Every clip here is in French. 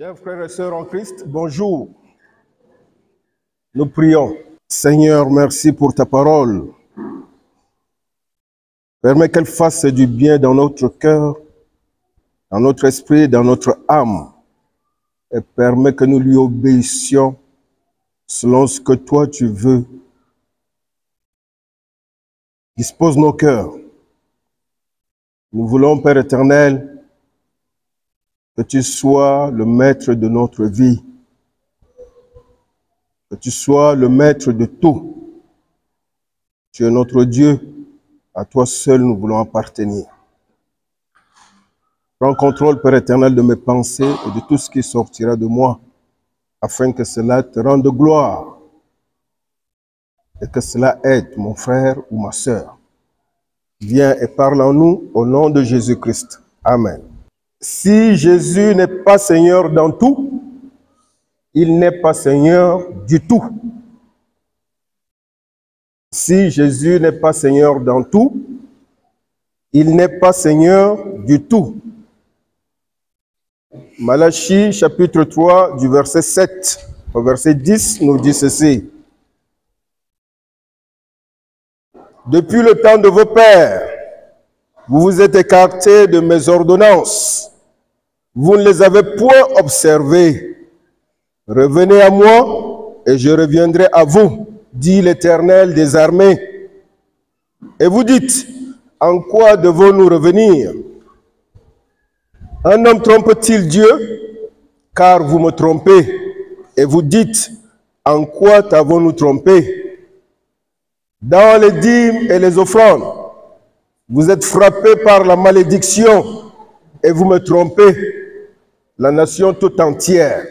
Chers frères et sœurs en Christ, bonjour. Nous prions. Seigneur, merci pour ta parole. Permets qu'elle fasse du bien dans notre cœur, dans notre esprit, dans notre âme. Et permets que nous lui obéissions selon ce que toi tu veux. Dispose nos cœurs. Nous voulons, Père éternel, que tu sois le maître de notre vie. Que tu sois le maître de tout. Tu es notre Dieu. À toi seul nous voulons appartenir. Prends contrôle, Père éternel, de mes pensées et de tout ce qui sortira de moi, afin que cela te rende gloire et que cela aide mon frère ou ma sœur. Viens et parle en nous au nom de Jésus-Christ. Amen. Si Jésus n'est pas Seigneur dans tout, il n'est pas Seigneur du tout. Si Jésus n'est pas Seigneur dans tout, il n'est pas Seigneur du tout. Malachie chapitre 3 du verset 7 au verset 10 nous dit ceci. Depuis le temps de vos pères, vous vous êtes écartés de mes ordonnances. Vous ne les avez point observées. Revenez à moi et je reviendrai à vous, dit l'Éternel des armées. Et vous dites, en quoi devons-nous revenir? Un homme trompe-t-il Dieu? Car vous me trompez. Et vous dites, en quoi t'avons-nous trompé? Dans les dîmes et les offrandes, vous êtes frappés par la malédiction et vous me trompez, la nation toute entière.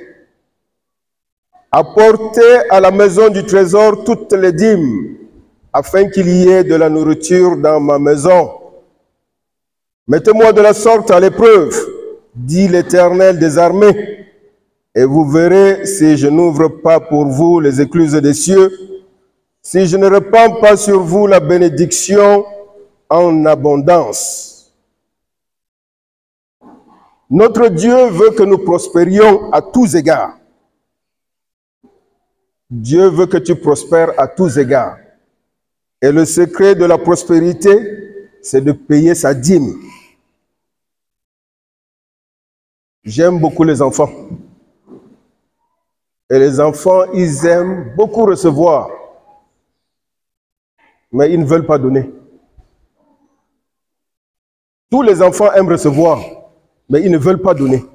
Apportez à la maison du trésor toutes les dîmes, afin qu'il y ait de la nourriture dans ma maison. Mettez-moi de la sorte à l'épreuve, dit l'Éternel des armées, et vous verrez si je n'ouvre pas pour vous les écluses des cieux, si je ne répands pas sur vous la bénédiction en abondance. Notre Dieu veut que nous prospérions à tous égards. Dieu veut que tu prospères à tous égards. Et le secret de la prospérité, c'est de payer sa dîme. J'aime beaucoup les enfants. Et les enfants, ils aiment beaucoup recevoir. Mais ils ne veulent pas donner. Tous les enfants aiment recevoir, mais ils ne veulent pas donner.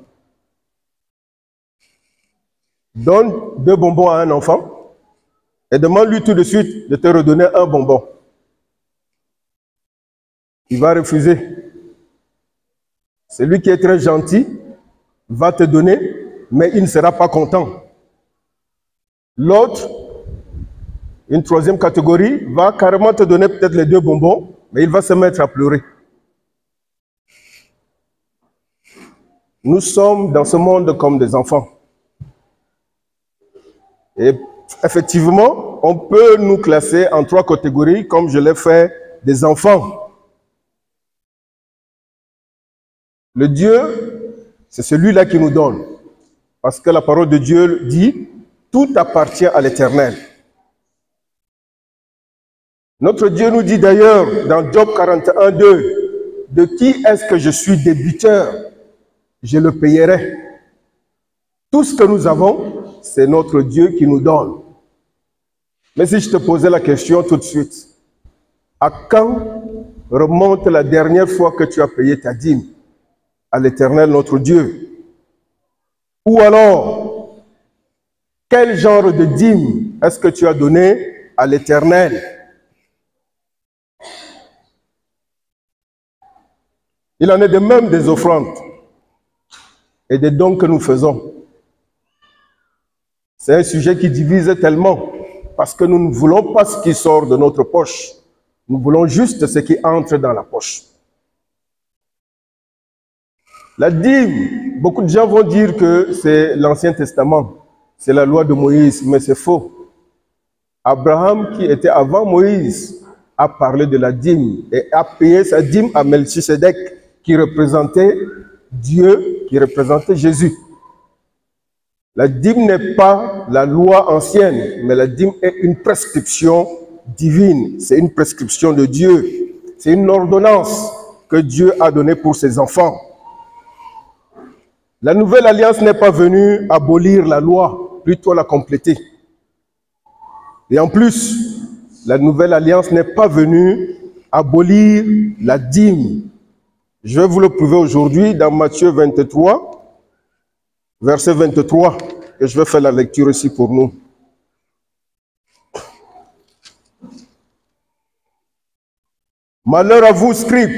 Donne 2 bonbons à un enfant et demande-lui tout de suite de te redonner un bonbon. Il va refuser. Celui qui est très gentil va te donner, mais il ne sera pas content. L'autre, une troisième catégorie, va carrément te donner peut-être les 2 bonbons, mais il va se mettre à pleurer. Nous sommes dans ce monde comme des enfants. Et effectivement, on peut nous classer en 3 catégories, comme je l'ai fait, des enfants. Le Dieu, c'est celui-là qui nous donne. Parce que la parole de Dieu dit, tout appartient à l'Éternel. Notre Dieu nous dit d'ailleurs, dans Job 41, 2, de qui est-ce que je suis débiteur? Je le payerai. Tout ce que nous avons, c'est notre Dieu qui nous donne. Mais si je te posais la question tout de suite, à quand remonte la dernière fois que tu as payé ta dîme à l'Éternel notre Dieu? Ou alors, quel genre de dîme est-ce que tu as donné à l'Éternel? Il en est de même des offrandes et des dons que nous faisons. C'est un sujet qui divise tellement parce que nous ne voulons pas ce qui sort de notre poche. Nous voulons juste ce qui entre dans la poche. La dîme, beaucoup de gens vont dire que c'est l'Ancien Testament, c'est la loi de Moïse, mais c'est faux. Abraham, qui était avant Moïse, a parlé de la dîme et a payé sa dîme à Melchisedec, qui représentait Dieu, qui représentait Jésus. La dîme n'est pas la loi ancienne, mais la dîme est une prescription divine. C'est une prescription de Dieu. C'est une ordonnance que Dieu a donnée pour ses enfants. La nouvelle alliance n'est pas venue abolir la loi, plutôt la compléter. Et en plus, la nouvelle alliance n'est pas venue abolir la dîme. Je vais vous le prouver aujourd'hui dans Matthieu 23, verset 23, et je vais faire la lecture ici pour nous. Malheur à vous, scribes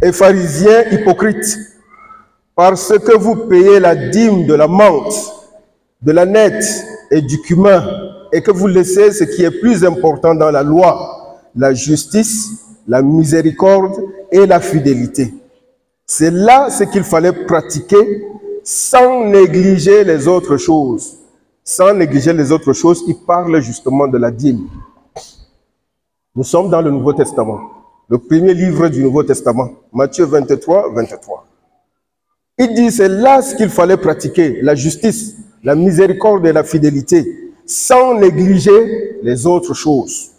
et pharisiens hypocrites, parce que vous payez la dîme de la menthe, de la nette et du cumin, et que vous laissez ce qui est plus important dans la loi, la justice, la miséricorde et la fidélité. C'est là ce qu'il fallait pratiquer sans négliger les autres choses. Sans négliger les autres choses, il parle justement de la dîme. Nous sommes dans le Nouveau Testament, le premier livre du Nouveau Testament, Matthieu 23, 23. Il dit, c'est là ce qu'il fallait pratiquer, la justice, la miséricorde et la fidélité, sans négliger les autres choses.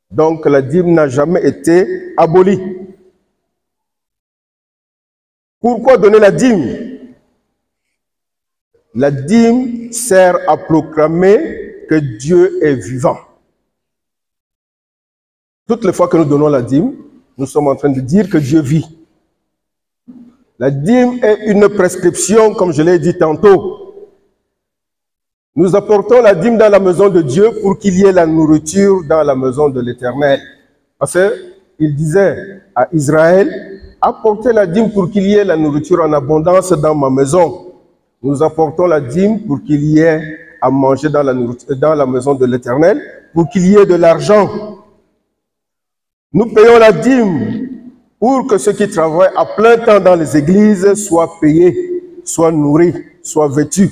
Donc la dîme n'a jamais été abolie. Pourquoi donner la dîme? La dîme sert à proclamer que Dieu est vivant. Toutes les fois que nous donnons la dîme, nous sommes en train de dire que Dieu vit. La dîme est une prescription, comme je l'ai dit tantôt. Nous apportons la dîme dans la maison de Dieu pour qu'il y ait la nourriture dans la maison de l'Éternel. Parce qu'il disait à Israël, apportez la dîme pour qu'il y ait la nourriture en abondance dans ma maison. Nous apportons la dîme pour qu'il y ait à manger dans la maison de l'Éternel, pour qu'il y ait de l'argent. Nous payons la dîme pour que ceux qui travaillent à plein temps dans les églises soient payés, soient nourris, soient vêtus.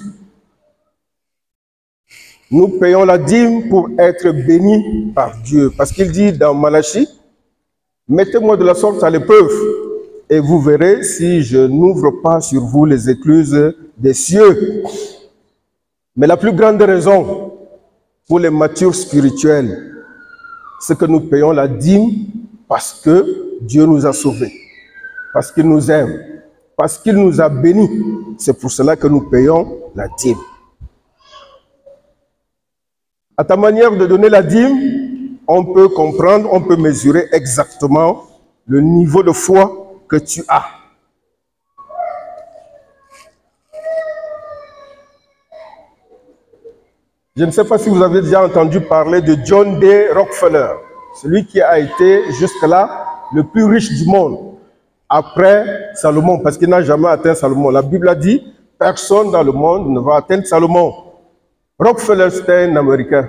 Nous payons la dîme pour être bénis par Dieu. Parce qu'il dit dans Malachie, mettez-moi de la sorte à l'épreuve, et vous verrez si je n'ouvre pas sur vous les écluses des cieux. Mais la plus grande raison pour les matures spirituels, c'est que nous payons la dîme parce que Dieu nous a sauvés, parce qu'il nous aime, parce qu'il nous a bénis. C'est pour cela que nous payons la dîme. À ta manière de donner la dîme, on peut comprendre, on peut mesurer exactement le niveau de foi que tu as. Je ne sais pas si vous avez déjà entendu parler de John D. Rockefeller, celui qui a été jusque-là le plus riche du monde, après Salomon, parce qu'il n'a jamais atteint Salomon. La Bible a dit, personne dans le monde ne va atteindre Salomon. Rockefeller, c'était un Américain.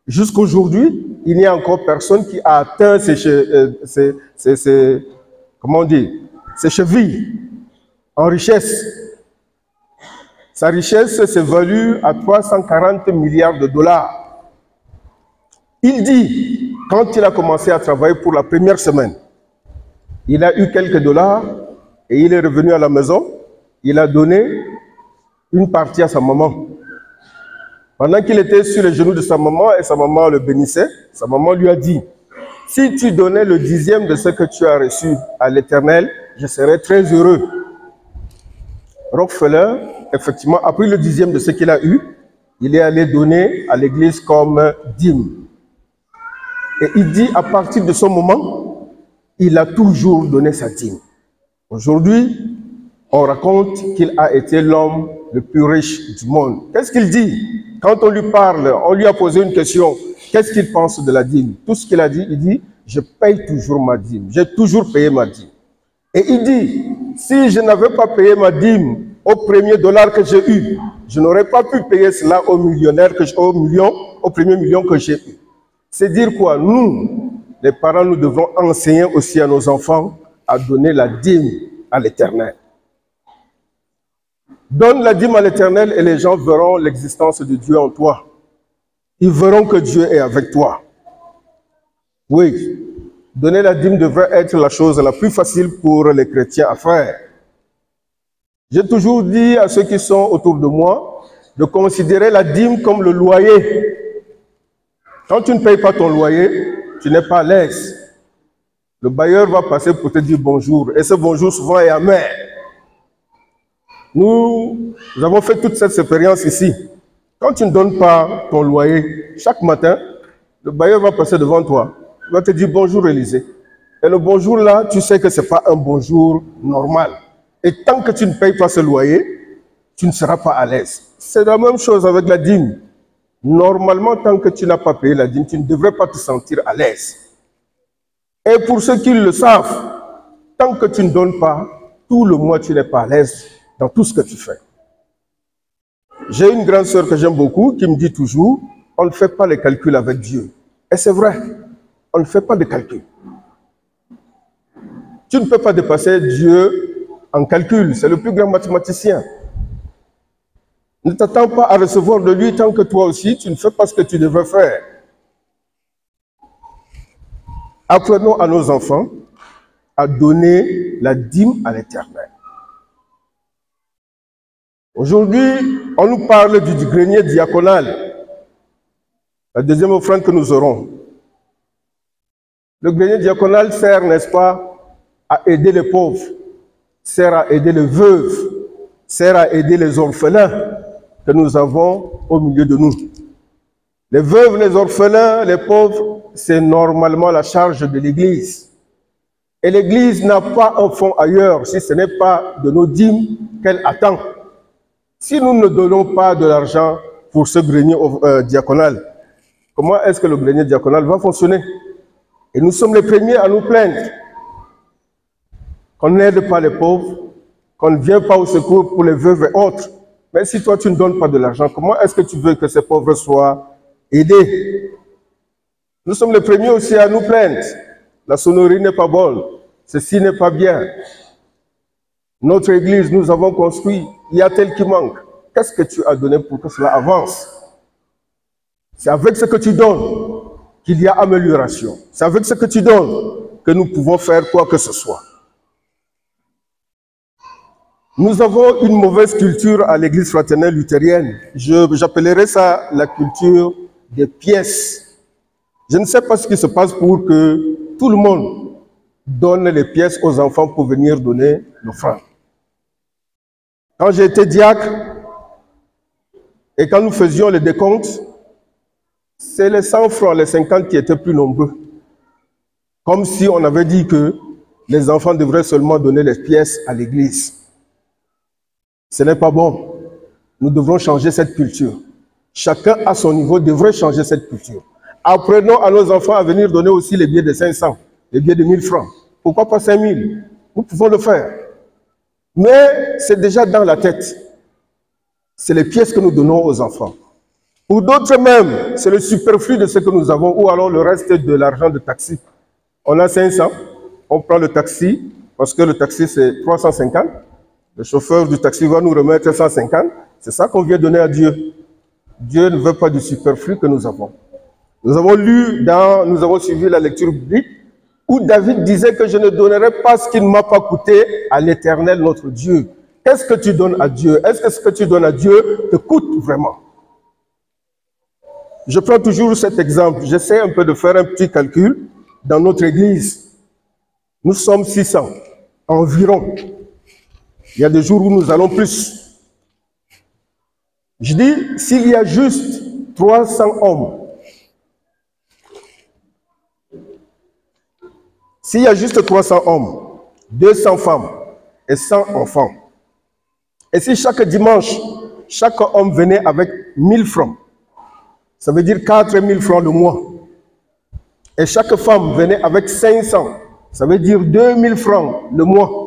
Jusqu'aujourd'hui, il n'y a encore personne qui a atteint ses chevilles en richesse. Sa richesse s'est value à 340 milliards de dollars. Il dit, quand il a commencé à travailler pour la première semaine, il a eu quelques dollars et il est revenu à la maison. Il a donné une partie à sa maman. Pendant qu'il était sur les genoux de sa maman et sa maman le bénissait, sa maman lui a dit, si tu donnais le 10e de ce que tu as reçu à l'Éternel, je serais très heureux. Rockefeller, effectivement, a pris le 10e de ce qu'il a eu, il est allé donner à l'église comme dîme. Et il dit, à partir de ce moment, il a toujours donné sa dîme. Aujourd'hui, on raconte qu'il a été l'homme le plus riche du monde. Qu'est-ce qu'il dit? Quand on lui parle, on lui a posé une question, qu'est-ce qu'il pense de la dîme? Tout ce qu'il a dit, il dit, je paye toujours ma dîme, j'ai toujours payé ma dîme. Et il dit, si je n'avais pas payé ma dîme au premier dollar que j'ai eu, je n'aurais pas pu payer cela au premier million que j'ai eu. C'est dire quoi? Nous, les parents, nous devons enseigner aussi à nos enfants à donner la dîme à l'Éternel. Donne la dîme à l'Éternel et les gens verront l'existence de Dieu en toi. Ils verront que Dieu est avec toi. Oui, donner la dîme devrait être la chose la plus facile pour les chrétiens à faire. J'ai toujours dit à ceux qui sont autour de moi de considérer la dîme comme le loyer. Quand tu ne payes pas ton loyer, tu n'es pas à l'aise. Le bailleur va passer pour te dire bonjour. Et ce bonjour souvent est amer. Nous avons fait toute cette expérience ici. Quand tu ne donnes pas ton loyer, chaque matin, le bailleur va passer devant toi. Il va te dire bonjour Élisée. Et le bonjour là, tu sais que ce n'est pas un bonjour normal. Et tant que tu ne payes pas ce loyer, tu ne seras pas à l'aise. C'est la même chose avec la dîme. Normalement, tant que tu n'as pas payé la dîme, tu ne devrais pas te sentir à l'aise. Et pour ceux qui le savent, tant que tu ne donnes pas, tout le mois, tu n'es pas à l'aise dans tout ce que tu fais. J'ai une grande sœur que j'aime beaucoup qui me dit toujours, on ne fait pas les calculs avec Dieu. Et c'est vrai, on ne fait pas de calculs. Tu ne peux pas dépasser Dieu en calcul, c'est le plus grand mathématicien. Ne t'attends pas à recevoir de lui tant que toi aussi, tu ne fais pas ce que tu devrais faire. Apprenons à nos enfants à donner la dîme à l'Éternel. Aujourd'hui, on nous parle du grenier diaconal, la deuxième offrande que nous aurons. Le grenier diaconal sert, n'est-ce pas, à aider les pauvres, sert à aider les veuves, sert à aider les orphelins que nous avons au milieu de nous. Les veuves, les orphelins, les pauvres, c'est normalement la charge de l'Église. Et l'Église n'a pas un fonds ailleurs si ce n'est pas de nos dîmes qu'elle attend. Si nous ne donnons pas de l'argent pour ce grenier diaconal, comment est-ce que le grenier diaconal va fonctionner? Et nous sommes les premiers à nous plaindre qu'on n'aide pas les pauvres, qu'on ne vient pas au secours pour les veuves et autres. Mais si toi tu ne donnes pas de l'argent, comment est-ce que tu veux que ces pauvres soient aidés? Nous sommes les premiers aussi à nous plaindre. La sonnerie n'est pas bonne, ceci n'est pas bien. Notre église, nous avons construit, il y a tel qui manque. Qu'est-ce que tu as donné pour que cela avance? C'est avec ce que tu donnes qu'il y a amélioration. C'est avec ce que tu donnes que nous pouvons faire quoi que ce soit. Nous avons une mauvaise culture à l'église fraternelle luthérienne. J'appellerais ça la culture des pièces. Je ne sais pas ce qui se passe pour que tout le monde donne les pièces aux enfants pour venir donner l'offrande. Quand j'ai été diacre et quand nous faisions les décomptes, c'est les 100 francs, les 50 qui étaient plus nombreux. Comme si on avait dit que les enfants devraient seulement donner les pièces à l'église. Ce n'est pas bon. Nous devrons changer cette culture. Chacun à son niveau devrait changer cette culture. Apprenons à nos enfants à venir donner aussi les billets de 500, les billets de 1000 francs. Pourquoi pas 5000? Nous pouvons le faire. Mais c'est déjà dans la tête. C'est les pièces que nous donnons aux enfants. Pour d'autres même, c'est le superflu de ce que nous avons ou alors le reste de l'argent de taxi. On a 500, on prend le taxi, parce que le taxi c'est 350. Le chauffeur du taxi va nous remettre 150. C'est ça qu'on vient donner à Dieu. Dieu ne veut pas du superflu que nous avons. Nous avons suivi la lecture biblique où David disait que je ne donnerai pas ce qui ne m'a pas coûté à l'Éternel notre Dieu. Qu'est-ce que tu donnes à Dieu? Est-ce que ce que tu donnes à Dieu te coûte vraiment? Je prends toujours cet exemple. J'essaie un peu de faire un petit calcul. Dans notre église, nous sommes 600 environ. Il y a des jours où nous allons plus. Je dis, s'il y a juste 300 hommes, s'il y a juste 300 hommes, 200 femmes et 100 enfants, et si chaque dimanche, chaque homme venait avec 1000 francs, ça veut dire 4000 francs le mois, et chaque femme venait avec 500, ça veut dire 2000 francs le mois.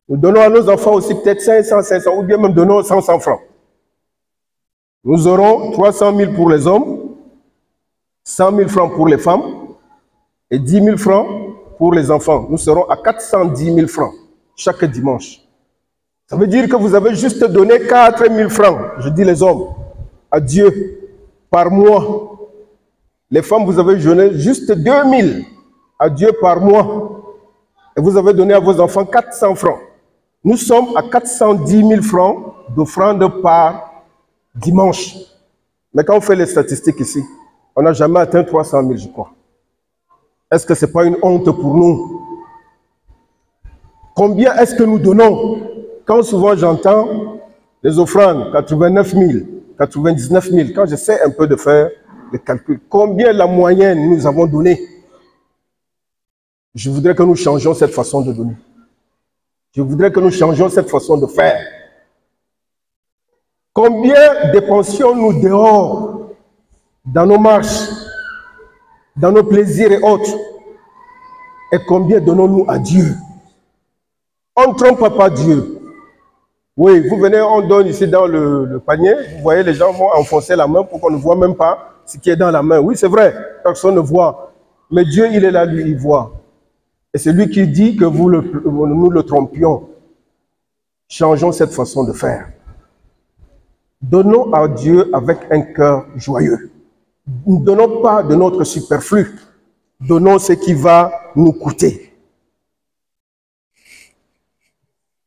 Nous donnons à nos enfants aussi peut-être 500, ou bien même donnons 100 francs. Nous aurons 300 000 pour les hommes, 100 000 francs pour les femmes et 10 000 francs pour les enfants. Nous serons à 410 000 francs chaque dimanche. Ça veut dire que vous avez juste donné 4 000 francs, je dis les hommes, à Dieu par mois. Les femmes, vous avez donné juste 2 000 à Dieu par mois. Et vous avez donné à vos enfants 400 francs. Nous sommes à 410 000 francs d'offrande par dimanche. Mais quand on fait les statistiques ici, on n'a jamais atteint 300 000, je crois. Est-ce que ce n'est pas une honte pour nous? Combien est-ce que nous donnons? Quand souvent j'entends les offrandes, 89 000, 99 000, quand j'essaie un peu de faire le calcul, combien la moyenne nous avons donné? Je voudrais que nous changions cette façon de donner. Je voudrais que nous changions cette façon de faire. Combien dépensions-nous dehors, dans nos marches, dans nos plaisirs et autres? Et combien donnons-nous à Dieu? On ne trompe pas Dieu. Oui, vous venez, on donne ici dans le panier, vous voyez, les gens vont enfoncer la main pour qu'on ne voit même pas ce qui est dans la main. Oui, c'est vrai, personne ne voit. Mais Dieu, il est là, lui, il voit. Et c'est lui qui dit que nous le trompions. Changeons cette façon de faire. Donnons à Dieu avec un cœur joyeux. Ne donnons pas de notre superflu. Donnons ce qui va nous coûter.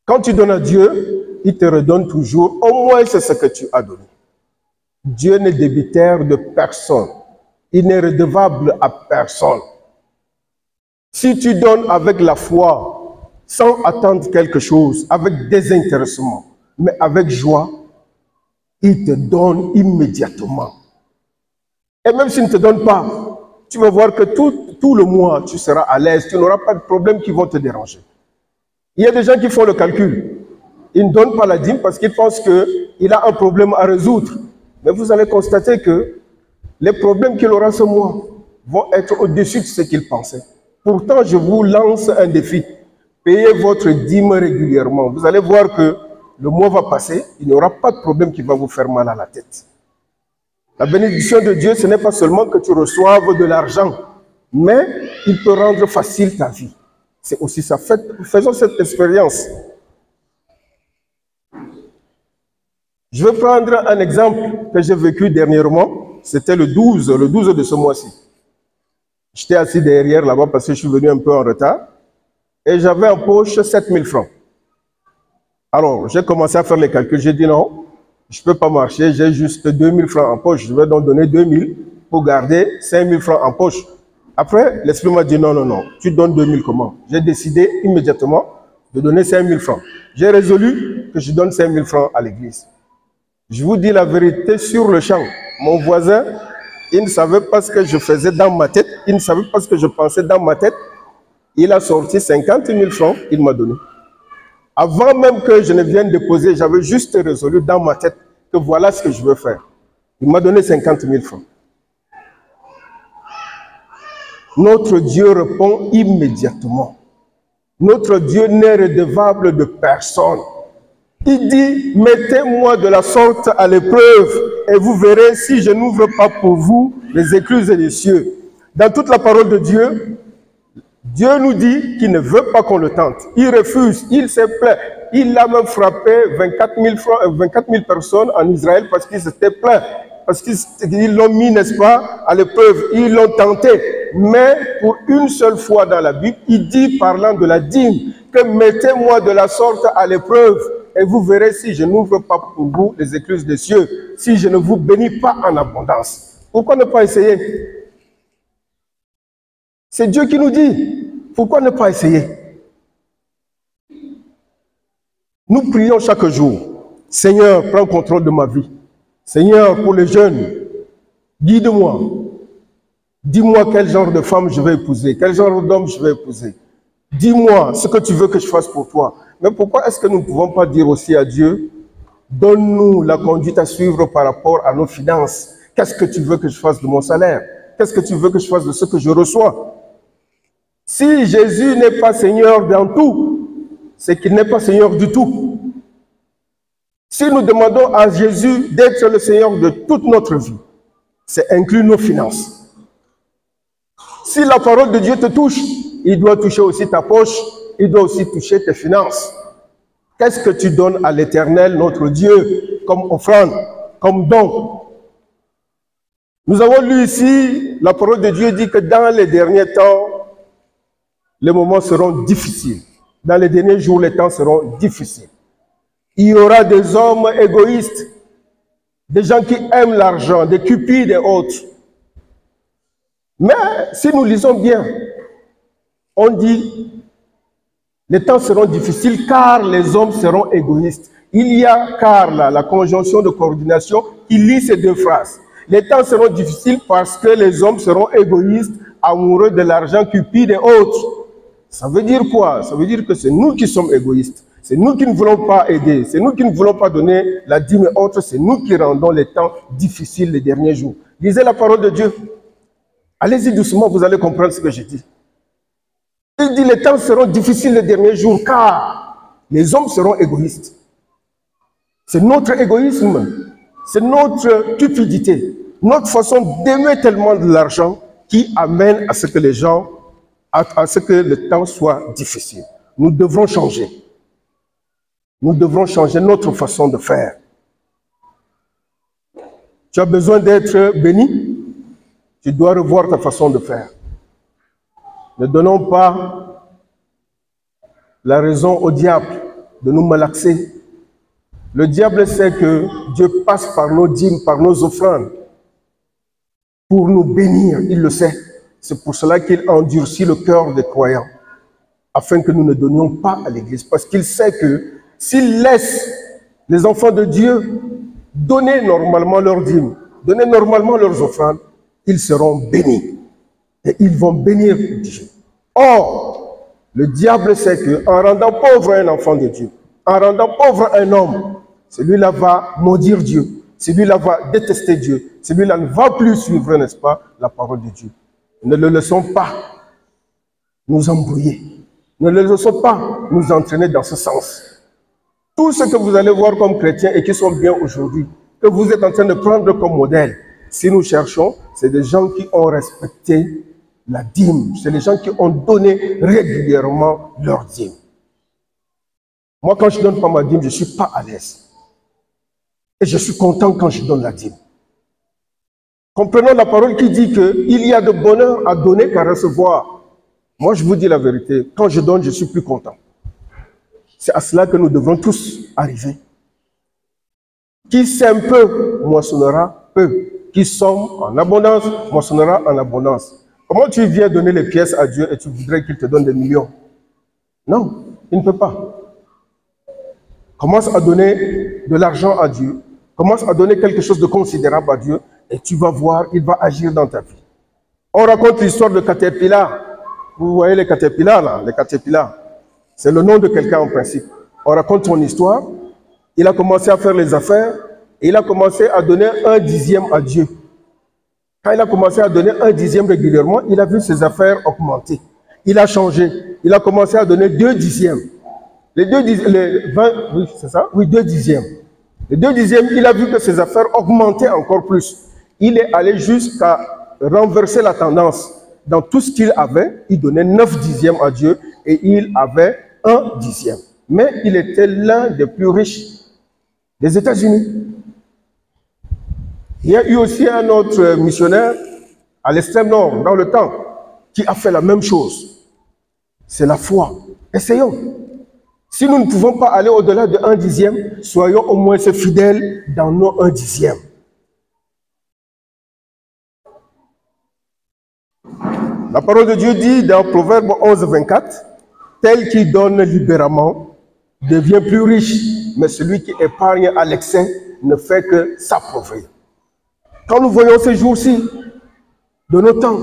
Quand tu donnes à Dieu, il te redonne toujours au moins ce que tu as donné. Dieu n'est débiteur de personne. Il n'est redevable à personne. Si tu donnes avec la foi, sans attendre quelque chose, avec désintéressement, mais avec joie, il te donne immédiatement. Et même s'il ne te donne pas, tu vas voir que tout le mois, tu seras à l'aise, tu n'auras pas de problèmes qui vont te déranger. Il y a des gens qui font le calcul. Ils ne donnent pas la dîme parce qu'ils pensent qu'il a un problème à résoudre. Mais vous allez constater que les problèmes qu'il aura ce mois vont être au-dessus de ce qu'il pensait. Pourtant, je vous lance un défi. Payez votre dîme régulièrement. Vous allez voir que le mois va passer, il n'y aura pas de problème qui va vous faire mal à la tête. La bénédiction de Dieu, ce n'est pas seulement que tu reçoives de l'argent, mais il peut rendre facile ta vie. C'est aussi ça. Faisons cette expérience. Je vais prendre un exemple que j'ai vécu dernièrement. C'était le 12 de ce mois-ci. J'étais assis derrière là-bas parce que je suis venu un peu en retard. Et j'avais en poche 7 000 francs. Alors, j'ai commencé à faire les calculs. J'ai dit non, je ne peux pas marcher. J'ai juste 2 000 francs en poche. Je vais donc donner 2 000 pour garder 5 000 francs en poche. Après, l'esprit m'a dit non, non, non. Tu donnes 2 000 comment? J'ai décidé immédiatement de donner 5 000 francs. J'ai résolu que je donne 5 000 francs à l'église. Je vous dis la vérité sur le champ. Mon voisin, il ne savait pas ce que je faisais dans ma tête. Il ne savait pas ce que je pensais dans ma tête. Il a sorti 50 000 francs, il m'a donné. Avant même que je ne vienne déposer, j'avais juste résolu dans ma tête que voilà ce que je veux faire. Il m'a donné 50 000 francs. Notre Dieu répond immédiatement. Notre Dieu n'est redevable de personne. Il dit, mettez-moi de la sorte à l'épreuve et vous verrez si je n'ouvre pas pour vous les écluses des cieux. Dans toute la parole de Dieu, Dieu nous dit qu'il ne veut pas qu'on le tente. Il refuse, il se plaint. Il a même frappé 24 000 personnes en Israël parce qu'ils s'étaient plaints. Parce qu'ils l'ont mis, n'est-ce pas, à l'épreuve. Ils l'ont tenté. Mais pour une seule fois dans la Bible, il dit, parlant de la dîme, que mettez-moi de la sorte à l'épreuve et vous verrez si je n'ouvre pas pour vous les écluses des cieux, si je ne vous bénis pas en abondance. Pourquoi ne pas essayer? C'est Dieu qui nous dit. Pourquoi ne pas essayer? Nous prions chaque jour. Seigneur, prends contrôle de ma vie. Seigneur, pour les jeunes, guide-moi. Dis-moi quel genre de femme je vais épouser, quel genre d'homme je vais épouser. Dis-moi ce que tu veux que je fasse pour toi. Mais pourquoi est-ce que nous ne pouvons pas dire aussi à Dieu, donne-nous la conduite à suivre par rapport à nos finances. Qu'est-ce que tu veux que je fasse de mon salaire? Qu'est-ce que tu veux que je fasse de ce que je reçois? Si Jésus n'est pas Seigneur dans tout, c'est qu'il n'est pas Seigneur du tout. Si nous demandons à Jésus d'être le Seigneur de toute notre vie, c'est inclus nos finances. Si la parole de Dieu te touche, il doit toucher aussi ta poche, il doit aussi toucher tes finances. Qu'est-ce que tu donnes à l'Éternel, notre Dieu, comme offrande, comme don? Nous avons lu ici, la parole de Dieu dit que dans les derniers temps, les moments seront difficiles. Dans les derniers jours, les temps seront difficiles. Il y aura des hommes égoïstes, des gens qui aiment l'argent, des cupides et autres. Mais si nous lisons bien, on dit les temps seront difficiles car les hommes seront égoïstes. Il y a car là, la conjonction de coordination qui lit ces deux phrases. Les temps seront difficiles parce que les hommes seront égoïstes, amoureux de l'argent, cupides et autres. Ça veut dire quoi? Ça veut dire que c'est nous qui sommes égoïstes. C'est nous qui ne voulons pas aider. C'est nous qui ne voulons pas donner la dîme et autres. C'est nous qui rendons les temps difficiles les derniers jours. Lisez la parole de Dieu. Allez-y doucement, vous allez comprendre ce que je dis. Il dit les temps seront difficiles les derniers jours car les hommes seront égoïstes. C'est notre égoïsme, c'est notre cupidité, notre façon d'aimer tellement de l'argent qui amène à ce que les gens, à ce que le temps soit difficile. Nous devrons changer. Nous devrons changer notre façon de faire. Tu as besoin d'être béni, tu dois revoir ta façon de faire. Ne donnons pas la raison au diable de nous malaxer. Le diable sait que Dieu passe par nos dîmes, par nos offrandes, pour nous bénir, il le sait. C'est pour cela qu'il endurcit le cœur des croyants, afin que nous ne donnions pas à l'Église. Parce qu'il sait que s'il laisse les enfants de Dieu donner normalement leurs dîmes, donner normalement leurs offrandes, ils seront bénis. Et ils vont bénir Dieu. Or, le diable sait qu'en rendant pauvre un enfant de Dieu, en rendant pauvre un homme, celui-là va maudire Dieu, celui-là va détester Dieu, celui-là ne va plus suivre, n'est-ce pas, la parole de Dieu. Ne le laissons pas nous embrouiller. Ne le laissons pas nous entraîner dans ce sens. Tout ce que vous allez voir comme chrétiens et qui sont bien aujourd'hui, que vous êtes en train de prendre comme modèle, si nous cherchons, c'est des gens qui ont respecté la dîme. C'est les gens qui ont donné régulièrement leur dîme. Moi, quand je ne donne pas ma dîme, je ne suis pas à l'aise. Et je suis content quand je donne la dîme. Comprenons la parole qui dit qu'il y a de bonheur à donner qu'à recevoir. Moi, je vous dis la vérité. Quand je donne, je suis plus content. C'est à cela que nous devons tous arriver. Qui sème peu, moissonnera peu. Qui somme en abondance, moissonnera en abondance. Comment tu viens donner les pièces à Dieu et tu voudrais qu'il te donne des millions? Non, il ne peut pas. Commence à donner de l'argent à Dieu. Commence à donner quelque chose de considérable à Dieu et tu vas voir, il va agir dans ta vie. On raconte l'histoire de Caterpillar. Vous voyez les Caterpillars là, les Caterpillars. C'est le nom de quelqu'un en principe. On raconte son histoire. Il a commencé à faire les affaires et il a commencé à donner 1/10 à Dieu. Quand il a commencé à donner 1/10 régulièrement, il a vu ses affaires augmenter. Il a changé. Il a commencé à donner 2/10. Les 2/10, les 20, oui, c'est ça? Oui, 2/10. Les 2/10, il a vu que ses affaires augmentaient encore plus. Il est allé jusqu'à renverser la tendance. Dans tout ce qu'il avait, il donnait 9/10 à Dieu et il avait 1/10. Mais il était l'un des plus riches des États-Unis. Il y a eu aussi un autre missionnaire à l'extrême nord, dans le temps, qui a fait la même chose. C'est la foi. Essayons. Si nous ne pouvons pas aller au-delà de 1/10, soyons au moins fidèles dans nos 1/10. La parole de Dieu dit dans Proverbe 11:24, tel qui donne libéralement devient plus riche, mais celui qui épargne à l'excès ne fait que s'appauvrir. Quand nous voyons ces jours-ci, de nos temps,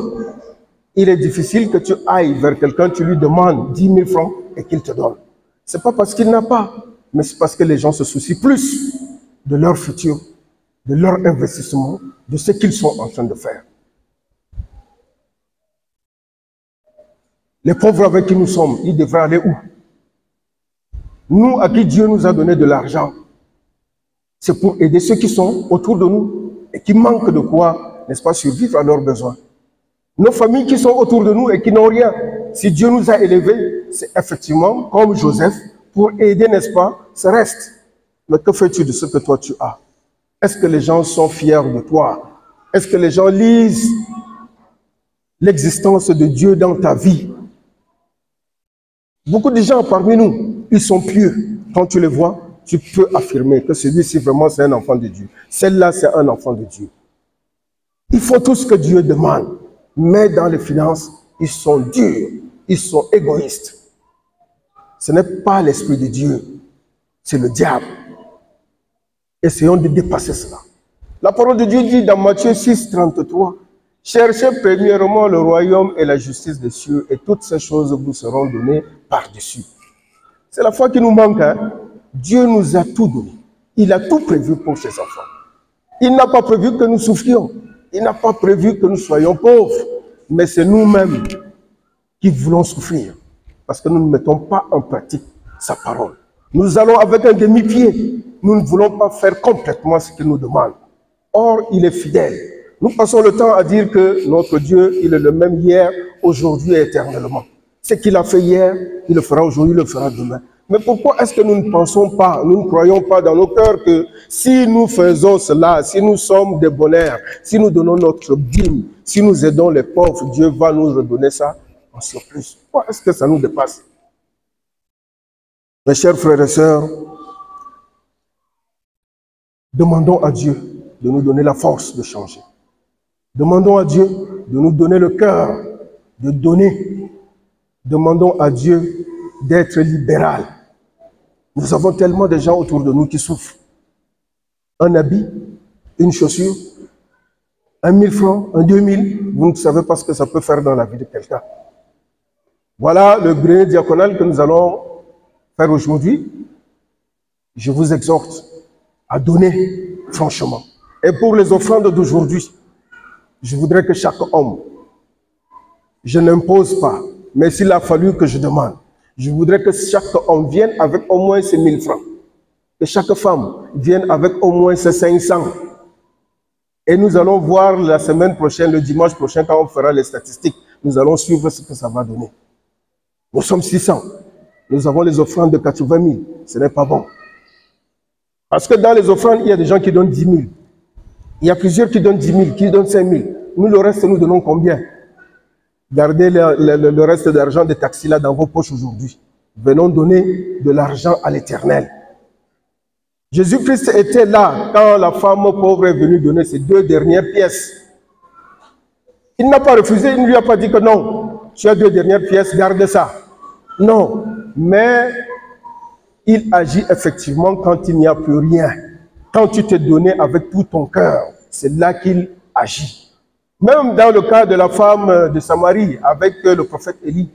il est difficile que tu ailles vers quelqu'un, tu lui demandes 10 000 francs et qu'il te donne. Ce n'est pas parce qu'il n'a pas, mais c'est parce que les gens se soucient plus de leur futur, de leur investissement, de ce qu'ils sont en train de faire. Les pauvres avec qui nous sommes, ils devraient aller où? Nous, à qui Dieu nous a donné de l'argent, c'est pour aider ceux qui sont autour de nous et qui manquent de quoi, n'est-ce pas, survivre à leurs besoins. Nos familles qui sont autour de nous et qui n'ont rien, si Dieu nous a élevés, c'est effectivement, comme Joseph, pour aider, n'est-ce pas, ça reste. Mais que fais-tu de ce que toi tu as? Est-ce que les gens sont fiers de toi? Est-ce que les gens lisent l'existence de Dieu dans ta vie? Beaucoup de gens parmi nous, ils sont pieux. Quand tu les vois, tu peux affirmer que celui-ci vraiment c'est un enfant de Dieu. Celle-là c'est un enfant de Dieu. Ils font tout ce que Dieu demande, mais dans les finances, ils sont durs, ils sont égoïstes. Ce n'est pas l'Esprit de Dieu, c'est le diable. Essayons de dépasser cela. La parole de Dieu dit dans Matthieu 6, 33, « Cherchez premièrement le royaume et la justice des cieux, et toutes ces choses vous seront données par-dessus. » C'est la foi qui nous manque. Hein? Dieu nous a tout donné. Il a tout prévu pour ses enfants. Il n'a pas prévu que nous souffrions. Il n'a pas prévu que nous soyons pauvres. Mais c'est nous-mêmes qui voulons souffrir. Parce que nous ne mettons pas en pratique sa parole. Nous allons avec un demi-pied. Nous ne voulons pas faire complètement ce qu'il nous demande. Or, il est fidèle. Nous passons le temps à dire que notre Dieu, il est le même hier, aujourd'hui et éternellement. Ce qu'il a fait hier, il le fera aujourd'hui, il le fera demain. Mais pourquoi est-ce que nous ne pensons pas, nous ne croyons pas dans nos cœurs que si nous faisons cela, si nous sommes des bonheurs, si nous donnons notre dîme, si nous aidons les pauvres, Dieu va nous redonner ça en surplus? Pourquoi est-ce que ça nous dépasse? Mes chers frères et sœurs, demandons à Dieu de nous donner la force de changer. Demandons à Dieu de nous donner le cœur de donner. Demandons à Dieu d'être libéral. Nous avons tellement de gens autour de nous qui souffrent. Un habit, une chaussure, 1000 francs, 2000, vous ne savez pas ce que ça peut faire dans la vie de quelqu'un. Voilà le grenier diaconal que nous allons faire aujourd'hui. Je vous exhorte à donner franchement. Et pour les offrandes d'aujourd'hui, je voudrais que chaque homme, je n'impose pas, mais s'il a fallu que je demande, je voudrais que chaque homme vienne avec au moins ses 1000 francs. Que chaque femme vienne avec au moins ses 500. Et nous allons voir la semaine prochaine, le dimanche prochain, quand on fera les statistiques, nous allons suivre ce que ça va donner. Nous sommes 600. Nous avons les offrandes de 80 000. Ce n'est pas bon. Parce que dans les offrandes, il y a des gens qui donnent 10 000. Il y a plusieurs qui donnent 10 000, qui donnent 5 000. Nous, le reste, nous donnons combien? Gardez le reste d'argent des taxis là dans vos poches aujourd'hui. Venons donner de l'argent à l'Éternel. Jésus-Christ était là quand la femme pauvre est venue donner ses 2 dernières pièces. Il n'a pas refusé, il ne lui a pas dit que non, tu as 2 dernières pièces, garde ça. Non, mais il agit effectivement quand il n'y a plus rien. Quand tu t'es donné avec tout ton cœur, c'est là qu'il agit. Même dans le cas de la femme de Samarie avec le prophète Élie,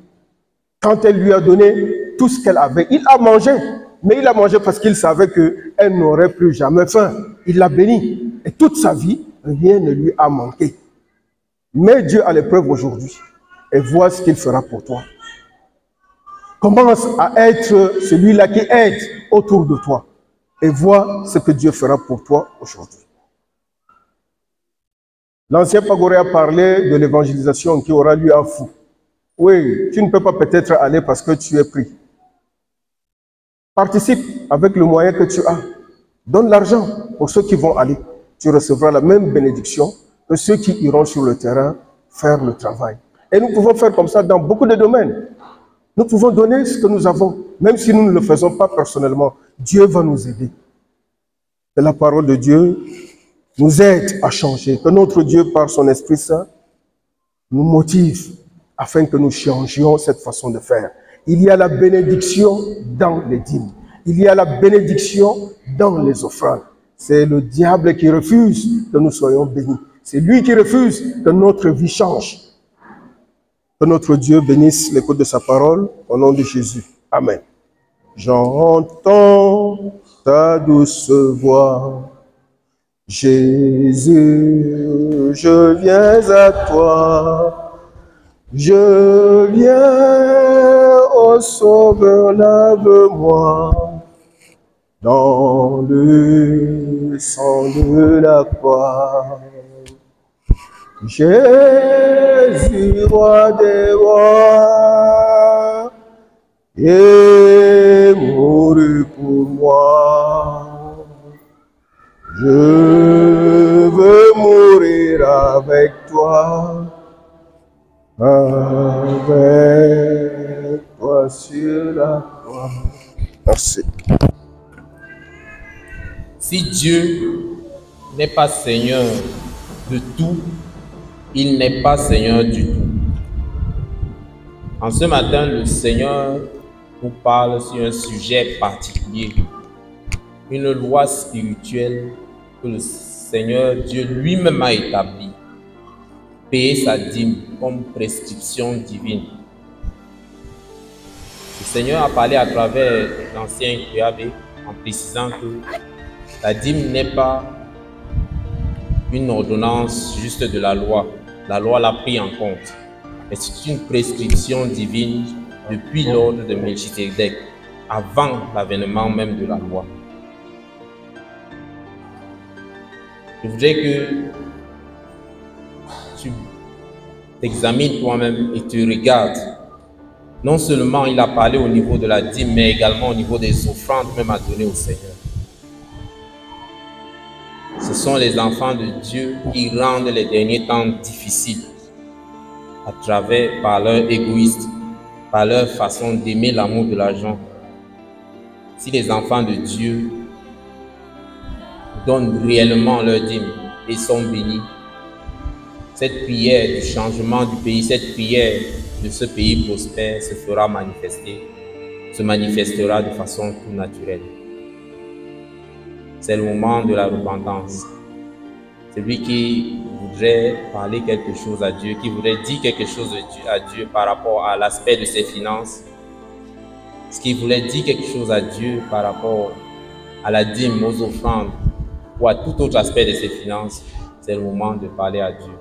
quand elle lui a donné tout ce qu'elle avait, il a mangé. Mais il a mangé parce qu'il savait qu'elle n'aurait plus jamais faim. Il l'a béni. Et toute sa vie, rien ne lui a manqué. Mais Dieu a l'épreuve aujourd'hui. Et vois ce qu'il fera pour toi. Commence à être celui-là qui aide autour de toi. Et vois ce que Dieu fera pour toi aujourd'hui. L'ancien Pagoré a parlé de l'évangélisation qui aura lieu à Fou. Oui, tu ne peux pas peut-être aller parce que tu es pris. Participe avec le moyen que tu as. Donne l'argent pour ceux qui vont aller. Tu recevras la même bénédiction que ceux qui iront sur le terrain faire le travail. Et nous pouvons faire comme ça dans beaucoup de domaines. Nous pouvons donner ce que nous avons, même si nous ne le faisons pas personnellement. Dieu va nous aider. Que la parole de Dieu nous aide à changer. Que notre Dieu, par son Esprit Saint, nous motive afin que nous changions cette façon de faire. Il y a la bénédiction dans les dîmes. Il y a la bénédiction dans les offrandes. C'est le diable qui refuse que nous soyons bénis. C'est lui qui refuse que notre vie change. Que notre Dieu bénisse l'écoute de sa parole au nom de Jésus. Amen. J'entends ta douce voix. Jésus, je viens à toi. Je viens, ô Sauveur, lave-moi dans le sang de la croix. Jésus, roi des rois, est mort pour moi. Je veux mourir avec toi. Avec toi sur la croix. Merci. Si Dieu n'est pas Seigneur de tout, il n'est pas Seigneur du tout. En ce matin, le Seigneur vous parle sur un sujet particulier, une loi spirituelle que le Seigneur Dieu lui-même a établie. Payer sa dîme comme prescription divine. Le Seigneur a parlé à travers l'ancien Yahvé en précisant que la dîme n'est pas une ordonnance juste de la loi. La loi l'a pris en compte. Mais c'est une prescription divine depuis l'ordre de Melchisedec, avant l'avènement même de la loi. Je voudrais que tu t'examines toi-même et tu regardes. Non seulement il a parlé au niveau de la dîme, mais également au niveau des offrandes même à donner au Seigneur. Ce sont les enfants de Dieu qui rendent les derniers temps difficiles à travers, par leur égoïsme, par leur façon d'aimer l'amour de l'argent. Si les enfants de Dieu donnent réellement leur dîme et sont bénis, cette prière du changement du pays, cette prière de ce pays prospère se fera manifester, se manifestera de façon tout naturelle. C'est le moment de la repentance. Celui qui voudrait parler quelque chose à Dieu, qui voudrait dire quelque chose à Dieu par rapport à l'aspect de ses finances, ce qui voulait dire quelque chose à Dieu par rapport à la dîme, aux offrandes ou à tout autre aspect de ses finances, c'est le moment de parler à Dieu.